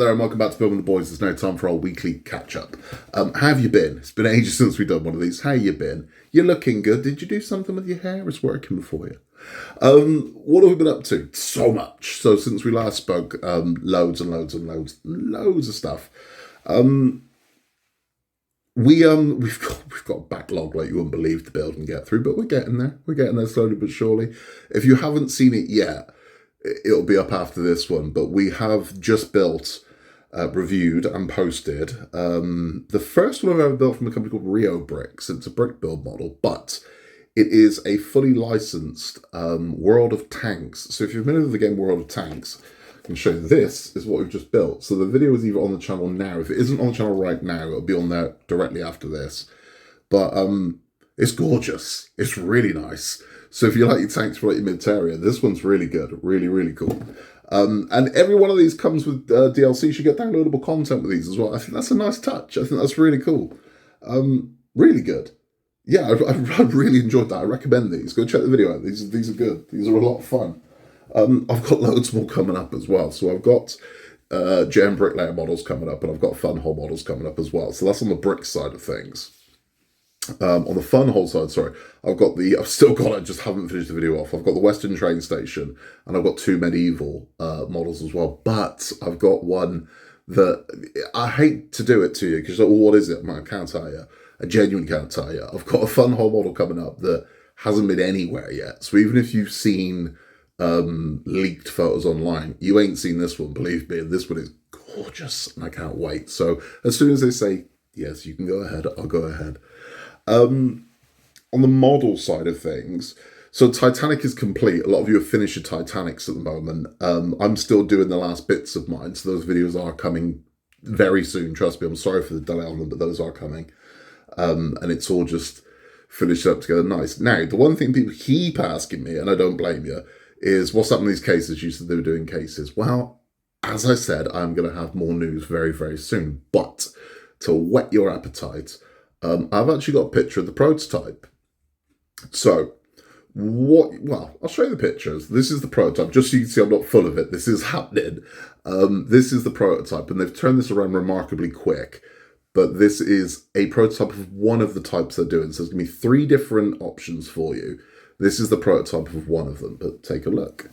there and welcome back to Building the Boys. There's no time for our weekly catch-up. How have you been? It's been ages since we've done one of these. How you been? You're looking good. Did you do something with your hair? It's working for you. What have we been up to? So much. So since we last spoke, loads of stuff. We've got a backlog like you wouldn't believe to build and get through, but we're getting there. We're getting there slowly but surely. If you haven't seen it yet, it'll be up after this one, but we have just built, reviewed and posted the first one I've ever built from a company called Rio Bricks. It's a brick build model, but it is a fully licensed World of Tanks. So if you're familiar with the game World of Tanks, I can show you this is what we've just built. So the video is either on the channel now. If it isn't on the channel right now, it'll be on there directly after this. But it's gorgeous. It's really nice. So if you like your tanks for like your mid-area, this one's really good. Really, really cool. And every one of these comes with DLC. You get downloadable content with these as well. I think that's a nice touch. I think that's really cool. Really good. Yeah, I really enjoyed that. I recommend these. Go check the video out. These are good. These are a lot of fun. I've got loads more coming up as well. So I've got gem bricklayer models coming up, and I've got fun hole models coming up as well. So that's on the brick side of things. On the fun hole side, sorry, I've still got it, just haven't finished the video off. I've got the Western train station, and I've got two medieval models as well. But I've got one that I hate to do it to you because, what is it? I can't tell you. I genuinely can't tell you. I've got a fun hole model coming up that hasn't been anywhere yet. So even if you've seen leaked photos online, you ain't seen this one, believe me. This one is gorgeous, and I can't wait. So as soon as they say yes, you can go ahead, I'll go ahead. On the model side of things, so Titanic is complete. A lot of you have finished your Titanics at the moment. I'm still doing the last bits of mine, so those videos are coming very soon. Trust me, I'm sorry for the delay on them, but those are coming. And it's all just finished up together nice. Now, the one thing people keep asking me, and I don't blame you, is what's up in these cases? You said they were doing cases. Well, as I said, I'm going to have more news very, very soon. But to whet your appetite, I've actually got a picture of the prototype. So, I'll show you the pictures. This is the prototype, just so you can see I'm not full of it. This is happening. This is the prototype, and they've turned this around remarkably quick. But this is a prototype of one of the types they're doing. So there's going to be 3 different options for you. This is the prototype of one of them, but take a look.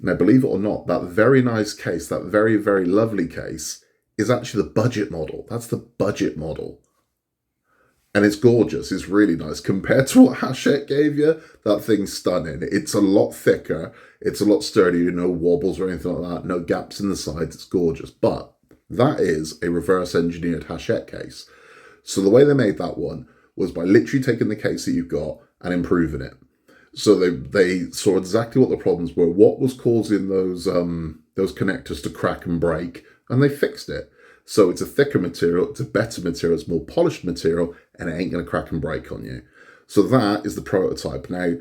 Now, believe it or not, that very nice case, that very, very lovely case, is actually the budget model. That's the budget model. And it's gorgeous. It's really nice. Compared to what Hachette gave you, that thing's stunning. It's a lot thicker. It's a lot sturdier. No wobbles or anything like that. No gaps in the sides. It's gorgeous. But that is a reverse engineered Hachette case. So the way they made that one was by literally taking the case that you've got and improving it. So they saw exactly what the problems were, what was causing those connectors to crack and break, and they fixed it. So it's a thicker material, it's a better material, it's more polished material, and it ain't going to crack and break on you. So that is the prototype. Now,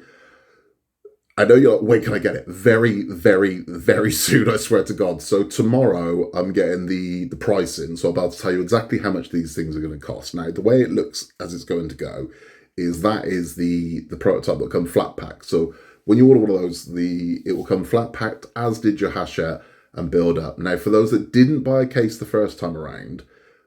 I know you're like, wait, can I get it? Very, very, very soon, I swear to God. So tomorrow, I'm getting the pricing. So I'm about to tell you exactly how much these things are going to cost. Now, the way it looks as it's going to go is that is the prototype that will come flat packed. So when you order one of those, it will come flat packed, as did your Hachette, and build up. Now, for those that didn't buy a case the first time around,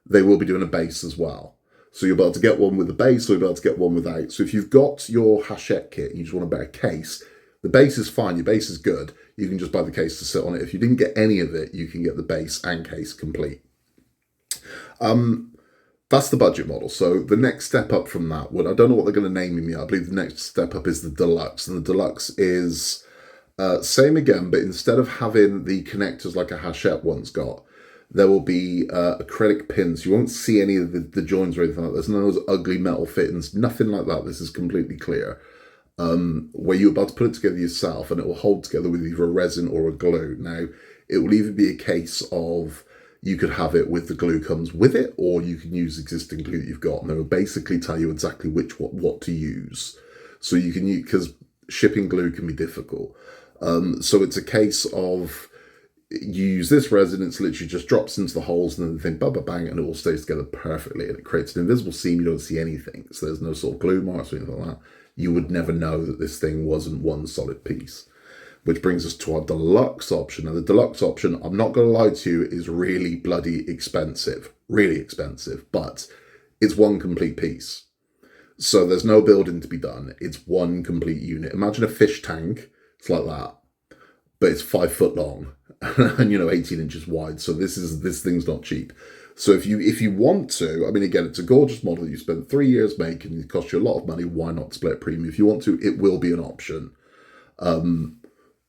they will be doing a base as well. So you'll be able to get one with a base, or you'll be able to get one without. So if you've got your Hachette kit and you just want a better case, the base is fine. Your base is good. You can just buy the case to sit on it. If you didn't get any of it, you can get the base and case complete. That's the budget model. So the next step up from that, I don't know what they're going to name him yet. I believe the next step up is the Deluxe. And the Deluxe is same again, but instead of having the connectors like a Hachette once got, there will be acrylic pins. You won't see any of the joins or anything like that. There's none of those ugly metal fittings, nothing like that. This is completely clear. Where you're about to put it together yourself, and it will hold together with either a resin or a glue. Now, it will either be a case of you could have it with the glue comes with it, or you can use existing glue that you've got, and they will basically tell you exactly what to use. So you can use, because shipping glue can be difficult. So it's a case of you use this resin, it's literally just drops into the holes and then the thing, bang, and it all stays together perfectly. And it creates an invisible seam. You don't see anything. So there's no sort of glue marks or anything like that. You would never know that this thing wasn't one solid piece. Which brings us to our deluxe option. And the deluxe option, I'm not going to lie to you, is really bloody expensive. Really expensive. But it's one complete piece. So there's no building to be done. It's one complete unit. Imagine a fish tank. It's like that. But it's 5 foot long and 18 inches wide. So this thing's not cheap. So if you want to, I mean, again, it's a gorgeous model you spent 3 years making. It costs you a lot of money. Why not split premium? If you want to, it will be an option.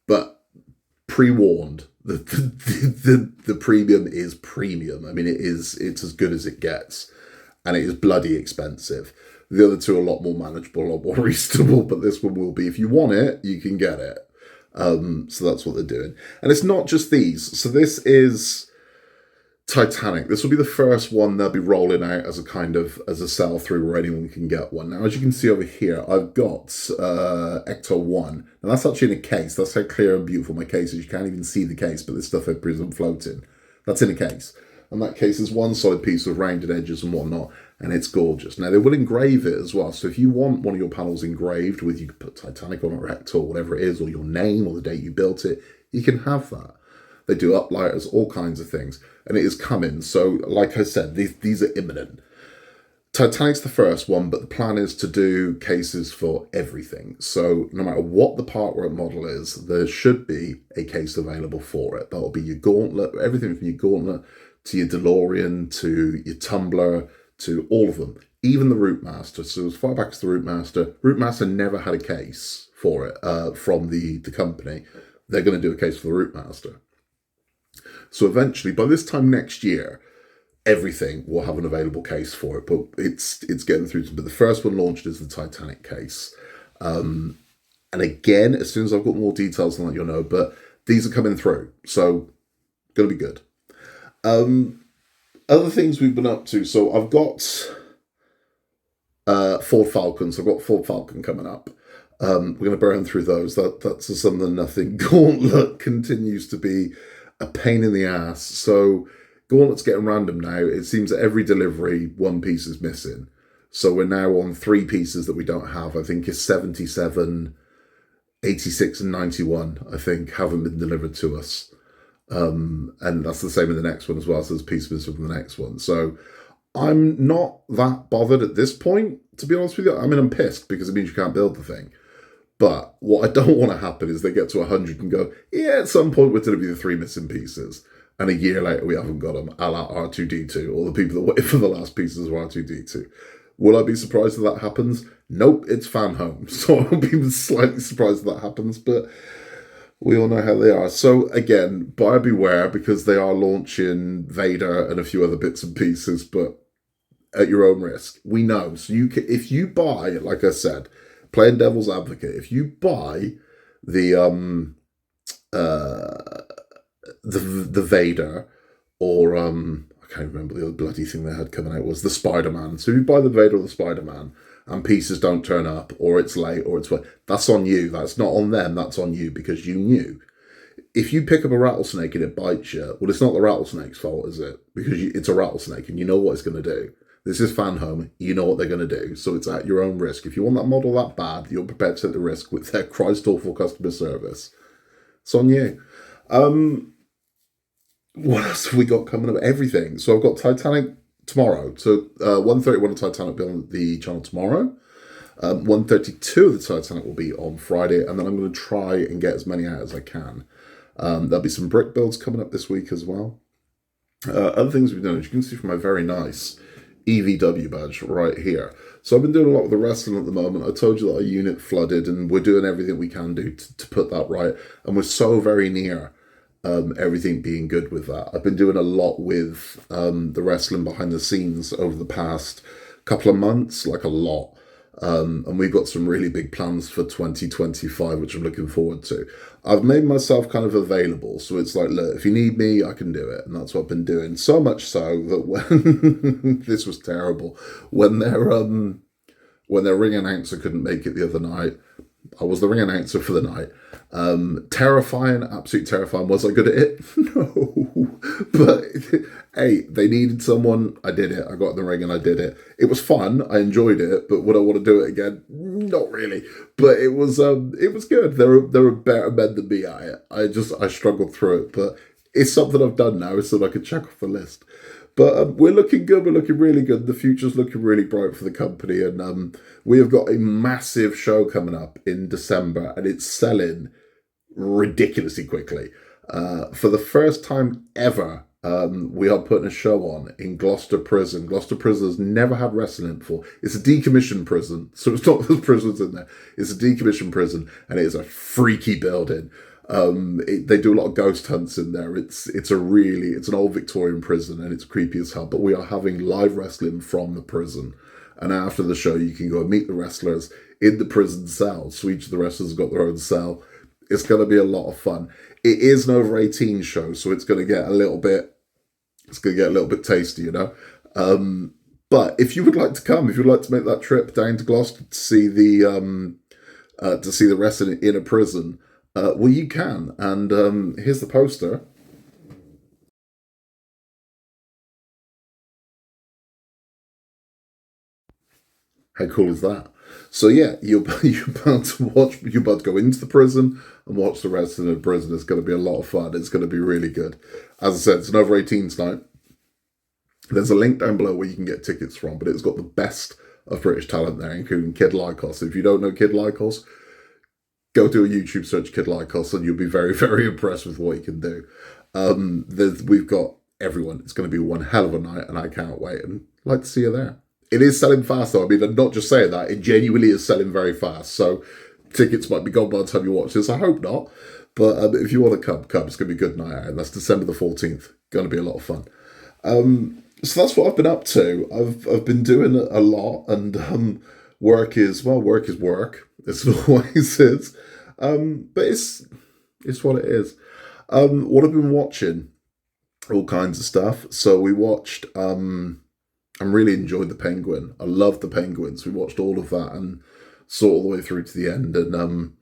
But pre-warned, the premium is premium. I mean, it's as good as it gets, and it is bloody expensive. The other two are a lot more manageable, a lot more reasonable, but this one will be. If you want it, you can get it. So that's what they're doing. And it's not just these. So this is Titanic. This will be the first one they'll be rolling out as a sell through where anyone can get one. Now, as you can see over here, I've got Ecto 1. Now, that's actually in a case. That's how clear and beautiful my case is. You can't even see the case, but this stuff isn't floating. That's in a case. And that case is one solid piece with rounded edges and whatnot, and it's gorgeous. Now, they will engrave it as well. So if you want one of your panels engraved with, you can put Titanic on it, or Ecto, or whatever it is, or your name, or the date you built it, you can have that. They do uplighters, all kinds of things. And it is coming. So, like I said, these are imminent. Titanic's the first one, but the plan is to do cases for everything. So, no matter what the Partwork model is, there should be a case available for it. That'll be your gauntlet, everything from your gauntlet to your DeLorean, to your tumbler, to all of them. Even the Routemaster. So, as far back as the Routemaster never had a case for it from the company. They're going to do a case for the Routemaster. So eventually, by this time next year, everything will have an available case for it. But it's getting through to. But the first one launched is the Titanic case. And again, as soon as I've got more details, I'll let you know. But these are coming through, so going to be good. Other things we've been up to. So I've got Ford Falcons. I've got Ford Falcon coming up. We're going to burn through those. That's a something nothing. Gauntlet continues to be a pain in the ass. So Gauntlet's getting random now. It seems that every delivery, one piece is missing. So we're now on 3 pieces that we don't have. I think it's 77, 86, and 91, I think, haven't been delivered to us. And that's the same in the next one as well. So there's a piece missing from the next one. So I'm not that bothered at this point, to be honest with you. I mean, I'm pissed because it means you can't build the thing. But what I don't want to happen is they get to 100 and go, yeah, at some point we're going to be the 3 missing pieces. And a year later we haven't got them, a la R2-D2, or the people that wait for the last pieces of R2-D2. Will I be surprised if that happens? Nope, it's fan home. So I'll be slightly surprised if that happens, but we all know how they are. So again, buyer beware, because they are launching Vader and a few other bits and pieces, but at your own risk. We know. So if you buy, like I said, playing devil's advocate, if you buy the Vader, or I can't remember the other bloody thing they had coming out, was the Spider-Man. So if you buy the Vader or the Spider-Man and pieces don't turn up, or it's late, or that's on you. That's not on them, that's on you, because you knew. If you pick up a rattlesnake and it bites you, well, it's not the rattlesnake's fault, is it? Because it's a rattlesnake and you know what it's going to do. This is fan home. You know what they're going to do. So it's at your own risk. If you want that model that bad, you're prepared to take the risk with their Christ awful customer service. It's on you. What else have we got coming up? Everything. So I've got Titanic tomorrow. So 1:31 of Titanic will be on the channel tomorrow. 1:32 of the Titanic will be on Friday. And then I'm going to try and get as many out as I can. There'll be some brick builds coming up this week as well. Other things we've done, as you can see from my very nice EVW badge right here. So I've been doing a lot of the wrestling at the moment. I told you that our unit flooded, and we're doing everything we can do to put that right. And we're so very near everything being good with that. I've been doing a lot with the wrestling behind the scenes over the past couple of months, like a lot. And we've got some really big plans for 2025, which I'm looking forward to. I've made myself kind of available. So it's like, look, if you need me, I can do it. And that's what I've been doing. So much so that when this was terrible, when their ring announcer couldn't make it the other night, I was the ring announcer for the night. Terrifying, absolutely terrifying. Was I good at it? No. But hey, they needed someone. I did it. I got in the ring and I did it. It was fun. I enjoyed it. But would I want to do it again? Not really. But it was good. There were better men than me at it. I struggled through it. But it's something I've done now, so I can check off the list. But we're looking good. We're looking really good. The future's looking really bright for the company. And we have got a massive show coming up in December, and it's selling ridiculously quickly. For the first time ever, we are putting a show on in Gloucester Prison. Gloucester Prison has never had wrestling before. It's a decommissioned prison, so it's not there's prisons in there. It's a decommissioned prison, and it is a freaky building. They do a lot of ghost hunts in there. It's an old Victorian prison, and it's creepy as hell. But we are having live wrestling from the prison, and after the show, you can go and meet the wrestlers in the prison cell. So each of the wrestlers have got their own cell. It's going to be a lot of fun. It is an over 18 show, so it's going to get a little bit tasty, you know. But if you would like to come, if you'd like to make that trip down to Gloucester to see the wrestling in a prison, well, you can. And here's the poster. How cool is that? So yeah, you're about to go into the prison and watch the wrestling in the prison. It's going to be a lot of fun. It's going to be really good. As I said, it's an over 18s night. There's a link down below where you can get tickets from, but it's got the best of British talent there, including Kid Lycos. If you don't know Kid Lycos, go do a YouTube search Kid Lycos and you'll be very, very impressed with what he can do. We've got everyone. It's going to be one hell of a night, and I can't wait. And I'd like to see you there. It is selling fast, though. I mean, I'm not just saying that. It genuinely is selling very fast. So tickets might be gone by the time you watch this. I hope not. But if you want to come. It's going to be a good night out. And that's December the 14th. Going to be a lot of fun. So that's what I've been up to. I've been doing a lot, and work is work. It's always is. But it's what it is. What I've been watching, all kinds of stuff. So we watched. I really enjoyed The Penguin. I love The Penguins. We watched all of that and saw all the way through to the end, and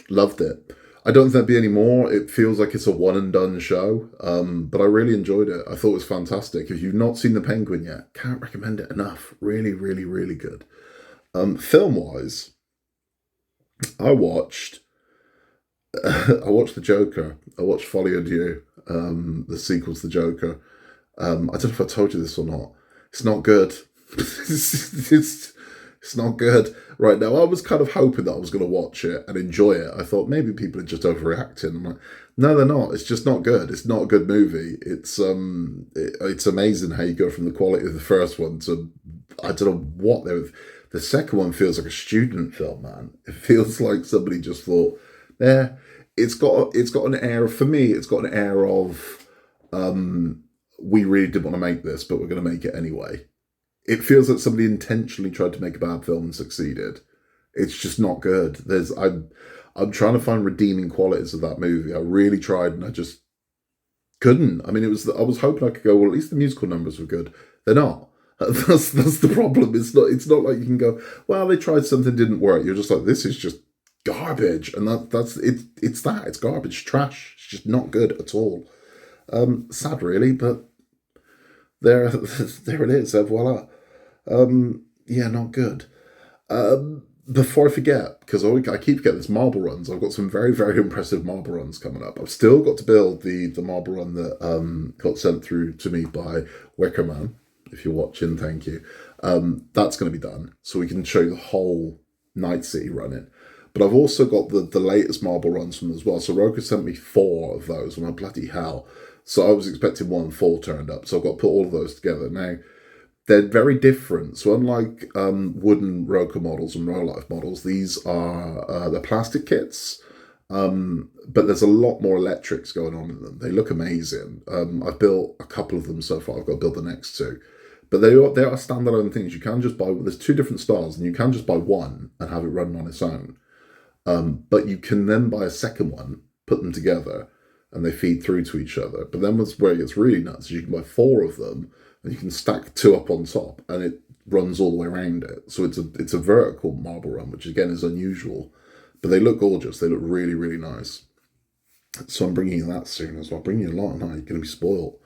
loved it. I don't think there'll be any more. It feels like it's a one and done show, but I really enjoyed it. I thought it was fantastic. If you've not seen The Penguin yet, can't recommend it enough. Really, really, really good. Film-wise, I watched The Joker. I watched Folie à Dieu, the sequel to The Joker. I don't know if I told you this or not. It's not good. it's not good right now. I was kind of hoping that I was going to watch it and enjoy it. I thought maybe people are just overreacting. I'm like, no, they're not. It's just not good. It's not a good movie. It's amazing how you go from the quality of the first one to I don't know what they. The second one feels like a student film, man. It feels like somebody just thought, it's got an air of, for me, it's got an air of. We really didn't want to make this, but we're going to make it anyway. It feels like somebody intentionally tried to make a bad film and succeeded. It's just not good. I'm trying to find redeeming qualities of that movie. I really tried, and I just couldn't. I mean, I was hoping I could go, well, at least the musical numbers were good. They're not. That's the problem. It's not like you can go, well, they tried something, didn't work. You're just like, this is just garbage, and that's it. It's garbage, trash. It's just not good at all. Sad, really, but there it is. Voila. Yeah, not good. Before I forget, because I keep getting this marble runs, I've got some very, very impressive marble runs coming up. I've still got to build the marble run that got sent through to me by Wickerman. If you're watching, thank you. That's going to be done, so we can show you the whole Night City running. But I've also got the latest marble runs from them as well. So Roka sent me 4 of those, and I'm bloody hell. So I was expecting 1 and 4 turned up. So I've got to put all of those together. Now, they're very different. So unlike wooden Roka models and real life models, these are the plastic kits. But there's a lot more electrics going on in them. They look amazing. I've built a couple of them so far. I've got to build the next 2. But they are standalone things. You can just buy, there's 2 different styles, and you can just buy one and have it run on its own. But you can then buy a second one, put them together, and they feed through to each other. But then where it gets really nuts is you can buy 4 of them, and you can stack 2 up on top, and it runs all the way around it. So it's a vertical marble run, which again is unusual. But they look gorgeous. They look really, really nice. So I'm bringing you that soon as well. I'm bringing you a lot, and you're going to be spoiled.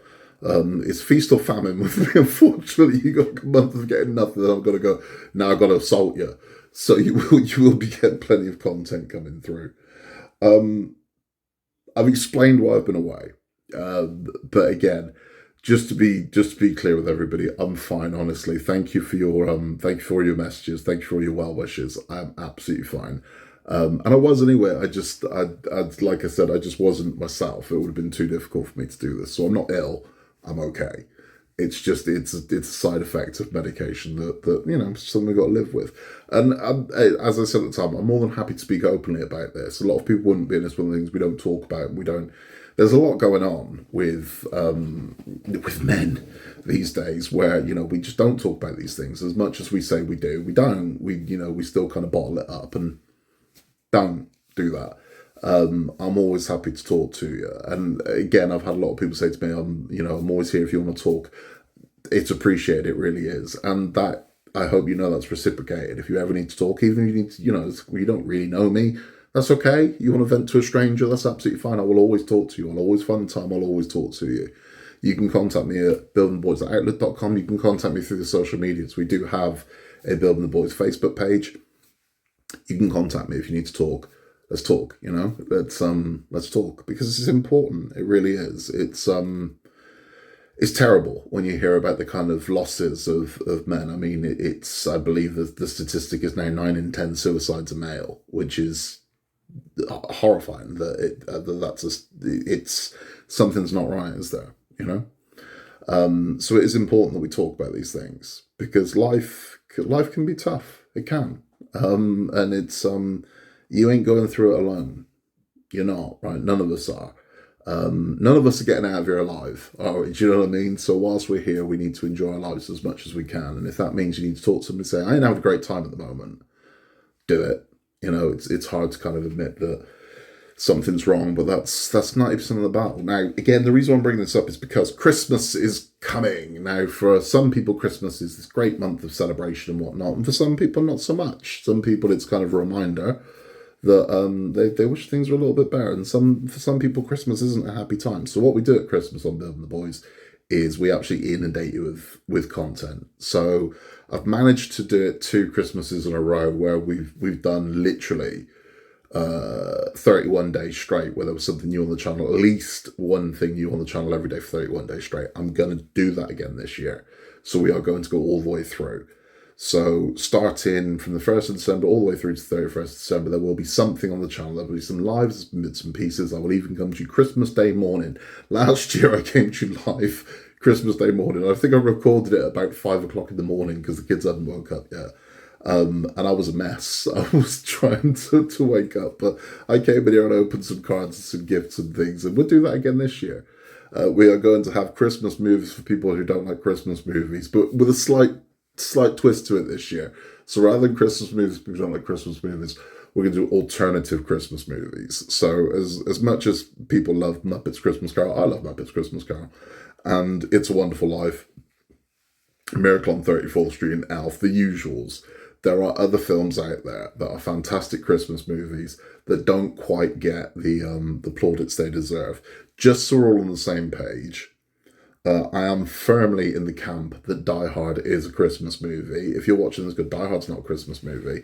It's feast or famine with me. Unfortunately, you got a month of getting nothing, and I'm going to go, now I've got to assault you. So you will be getting plenty of content coming through. I've explained why I've been away. But again, just to be clear with everybody, I'm fine, honestly. Thank you for your messages. Thank you for all your well wishes. I'm absolutely fine. And I was anyway. I like I said, I just wasn't myself. It would have been too difficult for me to do this. So I'm not ill. I'm okay. It's just it's a side effect of medication that something we've got to live with. And as I said at the time, I'm more than happy to speak openly about this. A lot of people wouldn't be, and it's one of the things we don't talk about. We don't. There's a lot going on with men these days where we just don't talk about these things as much as we say we do. We don't. We still kind of bottle it up and don't do that. I'm always happy to talk to you. And again, I've had a lot of people say to me, I'm always here if you want to talk. It's appreciated, it really is. And that, I hope that's reciprocated. If you ever need to talk, even if you need to, you don't really know me, that's okay. You want to vent to a stranger, that's absolutely fine. I will always talk to you. I'll always find time. I'll always talk to you. You can contact me at buildingtheboys@outlook.com. You can contact me through the social medias. We do have a Building the Boys Facebook page. You can contact me if you need to talk. Let's talk, let's talk, because it's important. It really is. It's terrible when you hear about the kind of losses of men. I mean, I believe that the statistic is now 9 in 10 suicides are male, which is horrifying. It's something's not right, is there? So it is important that we talk about these things, because life can be tough. It can, and it's you ain't going through it alone. You're not, right? None of us are. None of us are getting out of here alive. Do you know what I mean? So whilst we're here, we need to enjoy our lives as much as we can. And if that means you need to talk to somebody and say, I ain't having a great time at the moment, do it. It's hard to kind of admit that something's wrong, but that's 90% of the battle. Now, again, the reason I'm bringing this up is because Christmas is coming. Now, for some people, Christmas is this great month of celebration and whatnot. And for some people, not so much. Some people, it's kind of a reminder that they wish things were a little bit better. And for some people, Christmas isn't a happy time. So what we do at Christmas on Building the Boys is we actually inundate you with content. So I've managed to do it 2 Christmases in a row where we've done literally 31 days straight where there was something new on the channel, at least one thing new on the channel every day for 31 days straight. I'm going to do that again this year. So we are going to go all the way through. So starting from the 1st of December all the way through to the 31st of December, there will be something on the channel. There will be some lives, bits and pieces. I will even come to you Christmas Day morning. Last year I came to you live Christmas Day morning. I think I recorded it about 5 o'clock in the morning because the kids hadn't woke up yet. And I was a mess. I was trying to wake up, but I came in here and opened some cards and some gifts and things, and we'll do that again this year. We are going to have Christmas movies for people who don't like Christmas movies, but with a slight twist to it this year. So rather than Christmas movies, people don't like Christmas movies, we're going to do alternative Christmas movies. So as much as people love Muppets Christmas Carol, I love Muppets Christmas Carol, and It's a Wonderful Life, Miracle on 34th Street, and Elf, the usuals. There are other films out there that are fantastic Christmas movies that don't quite get the plaudits they deserve. Just so we're all on the same page, I am firmly in the camp that Die Hard is a Christmas movie. If you're watching this, go, Die Hard's not a Christmas movie.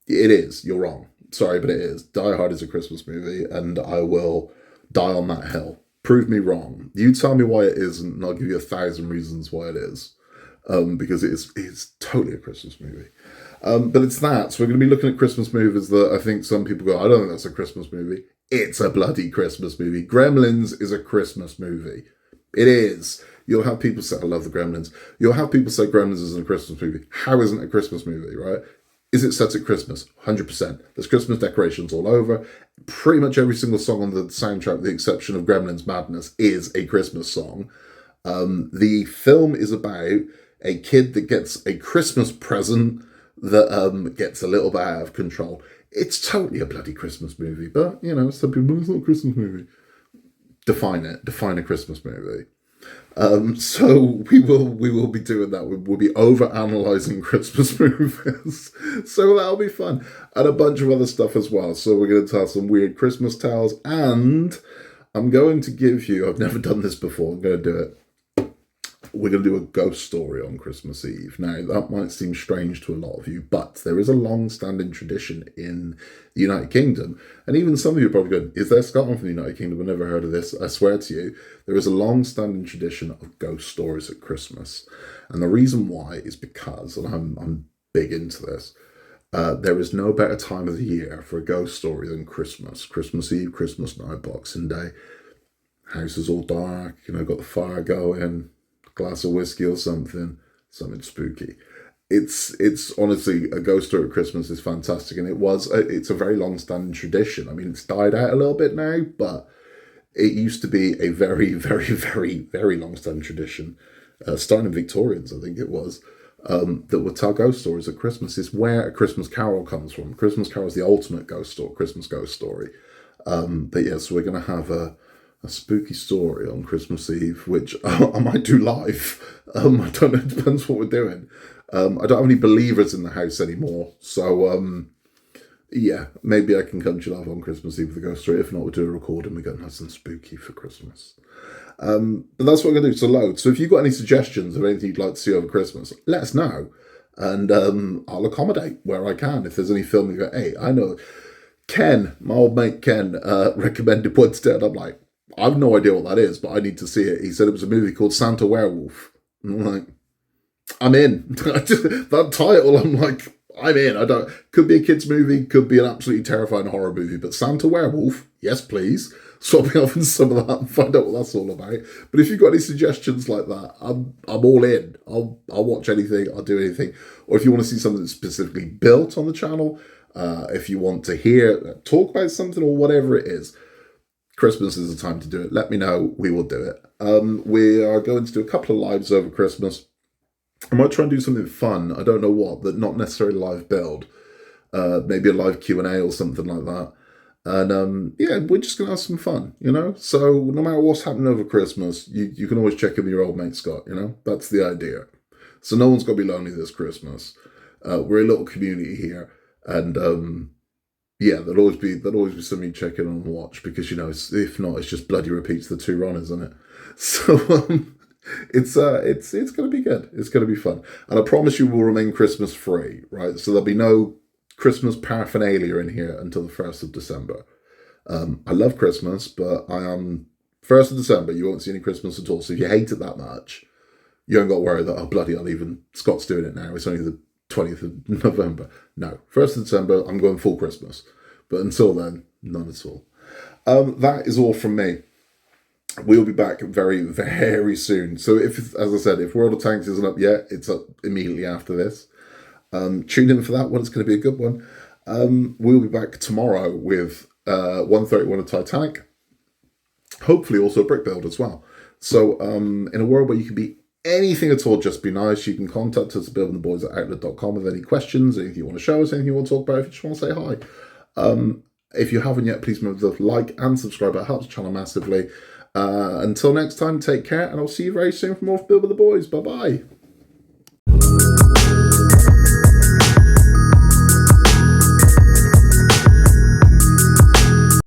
It is. You're wrong. Sorry, but it is. Die Hard is a Christmas movie, and I will die on that hill. Prove me wrong. You tell me why it isn't, and I'll give you 1,000 reasons why it is. Because it's totally a Christmas movie. But it's that. So we're going to be looking at Christmas movies that I think some people go, I don't think that's a Christmas movie. It's a bloody Christmas movie. Gremlins is a Christmas movie. It is. You'll have people say, I love the Gremlins. You'll have people say Gremlins isn't a Christmas movie. How isn't it a Christmas movie, right? Is it set at Christmas? 100%. There's Christmas decorations all over. Pretty much every single song on the soundtrack, with the exception of Gremlins Madness, is a Christmas song. The film is about a kid that gets a Christmas present that gets a little bit out of control. It's totally a bloody Christmas movie, but, some people, it's not a Christmas movie. Define it. Define a Christmas movie. So we will be doing that. We'll be over analyzing Christmas movies. So that'll be fun. And a bunch of other stuff as well. So we're going to tell some weird Christmas tales. And I'm going to give you, I've never done this before, I'm going to do it. We're going to do a ghost story on Christmas Eve. Now, that might seem strange to a lot of you, but there is a long-standing tradition in the United Kingdom. And even some of you are probably going, is there Scotland from the United Kingdom? I've never heard of this. I swear to you, there is a long-standing tradition of ghost stories at Christmas. And the reason why is because, and I'm big into this, there is no better time of the year for a ghost story than Christmas. Christmas Eve, Christmas night, Boxing Day. House is all dark, got the fire going, glass of whiskey or something spooky. It's honestly, a ghost story at Christmas is fantastic, and it's a very long-standing tradition. I mean, it's died out a little bit now, but it used to be a very, very, very, very long-standing tradition, starting in Victorians, I think it was, that would tell ghost stories at Christmas. It's where A Christmas Carol comes from. A Christmas Carol is the ultimate Christmas ghost story. But yeah, so we're going to have a spooky story on Christmas Eve, which I might do live. I don't know, it depends what we're doing. I don't have any believers in the house anymore, so yeah, maybe I can come to you live on Christmas Eve with a ghost story. If not, we'll do a recording. We're going to have some spooky for Christmas. But that's what I'm going to do, so load. So if you've got any suggestions of anything you'd like to see over Christmas, let us know, and I'll accommodate where I can. If there's any film you go, hey, I know Ken, my old mate Ken, recommended one today, and I'm like, I have no idea what that is, but I need to see it. He said it was a movie called Santa Werewolf. And I'm like, I'm in. That title, I'm like, I'm in. Could be a kid's movie, could be an absolutely terrifying horror movie, but Santa Werewolf, yes please. Swap me off in some of that and find out what that's all about. But if you've got any suggestions like that, I'm all in. I'll watch anything, I'll do anything. Or if you want to see something that's specifically built on the channel, if you want to talk about something or whatever it is, Christmas is the time to do it. Let me know. We will do it. We are going to do a couple of lives over Christmas. I might try and do something fun. I don't know what, that not necessarily live build. Maybe a live Q&A or something like that. And yeah, we're just going to have some fun, So no matter what's happening over Christmas, you can always check in with your old mate Scott, That's the idea. So no one's got to be lonely this Christmas. We're a little community here. And yeah, there'll always be something you check in on and watch, because if not, it's just bloody repeats the two runners, isn't it? So it's going to be good. It's going to be fun, and I promise you, we'll remain Christmas free, right? So there'll be no Christmas paraphernalia in here until the 1st of December. I love Christmas, but I am 1st of December. You won't see any Christmas at all. So if you hate it that much, you haven't got to worry that bloody hell, even Scott's doing it now. It's only the 20th of November. No, 1st of December, I'm going full Christmas. But until then, none at all. That is all from me. We'll be back very, very soon. So as I said, if World of Tanks isn't up yet, it's up immediately after this. Tune in for that one. It's going to be a good one. We'll be back tomorrow with 131 of Titanic. Hopefully also a brick build as well. So in a world where you can be anything at all, just be nice. You can contact us at buildingtheboys@outlook.com with any questions, anything you want to show us, anything you want to talk about, if you just want to say hi. If you haven't yet, please remember to like and subscribe. It helps the channel massively. Until next time, take care, and I'll see you very soon for more Build with the Boys. Bye-bye.